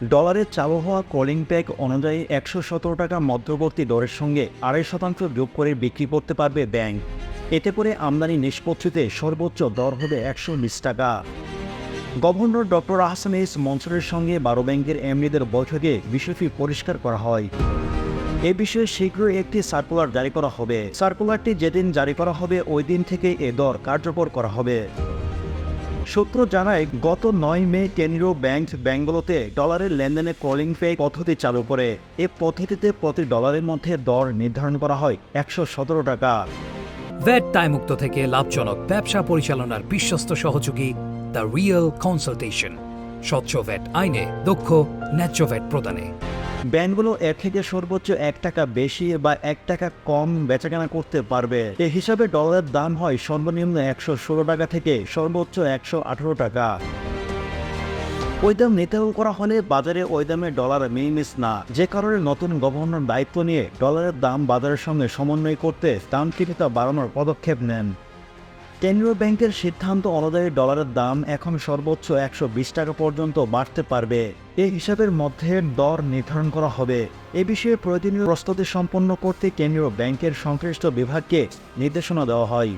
ডলারের চালু হওয়া কলিং প্যাক অনুযায়ী ১১৭ টাকা মধ্যবর্তী দরের সঙ্গে ২.৫% যোগ করে বিক্রি করতে পারবে ব্যাংক। এতে করে আমদানি নিষ্পত্তিতে সর্বোচ্চ দর হবে ১২০ টাকা। গভর্নর ডক্টর আহসান এইচ মনসুরের সঙ্গে ১২ ব্যাংকের এমডিদের বৈঠকে বিষয়টি পরিষ্কার করা হয়। এ বিষয়ে শীঘ্রই একটি সার্কুলার জারি করা হবে। সার্কুলারটি যেদিন জারি করা হবে ওই দিন থেকে এ দর কার্যকর করা হবে। সূত্র জানায়, গত ৯ মে কেন্দ্রীয় ব্যাংকগুলোতে ডলারের লেনদেনে কলিং পে পদ্ধতি চালু করে। এ পদ্ধতিতে প্রতি ডলারের মধ্যে দর নির্ধারণ করা হয় ১১৭ টাকা। ভ্যাট দায়মুক্ত থেকে লাভজনক ব্যবসা পরিচালনার বিশ্বস্ত সহযোগী দ্য রিয়েল কনসালটেশন। স্বচ্ছ ভ্যাট আইনে দক্ষ ন্যায্য ভ্যাট প্রদানে। ব্যাংকগুলো এর থেকে সর্বোচ্চ ১ টাকা বেশি বা ১ টাকা কম বেচাকেনা করতে পারবে। এ হিসাবে ডলারের দাম হয় সর্বনিম্ন ১১৬ টাকা থেকে সর্বোচ্চ ১১৮ টাকা। ওই দাম নির্ধারণ করা হলে বাজারে ওই দামে ডলার মিস না, যে কারণে নতুন গভর্নর দায়িত্ব নিয়ে ডলারের দাম বাজারের সঙ্গে সমন্বয় করতে দামকৃতিতা বাড়ানোর পদক্ষেপ নেন। কেন্দ্রীয় ব্যাংকের সিদ্ধান্ত অনুযায়ী ডলারের দাম এখন সর্বোচ্চ ১২০ টাকা পর্যন্ত বাড়তে পারবে। এই হিসাবের মধ্যে দর নির্ধারণ করা হবে। এ বিষয়ে প্রয়োজনীয় প্রস্তুতি সম্পন্ন করতে কেন্দ্রীয় ব্যাংকের সংশ্লিষ্ট বিভাগকে নির্দেশনা দেওয়া হয়।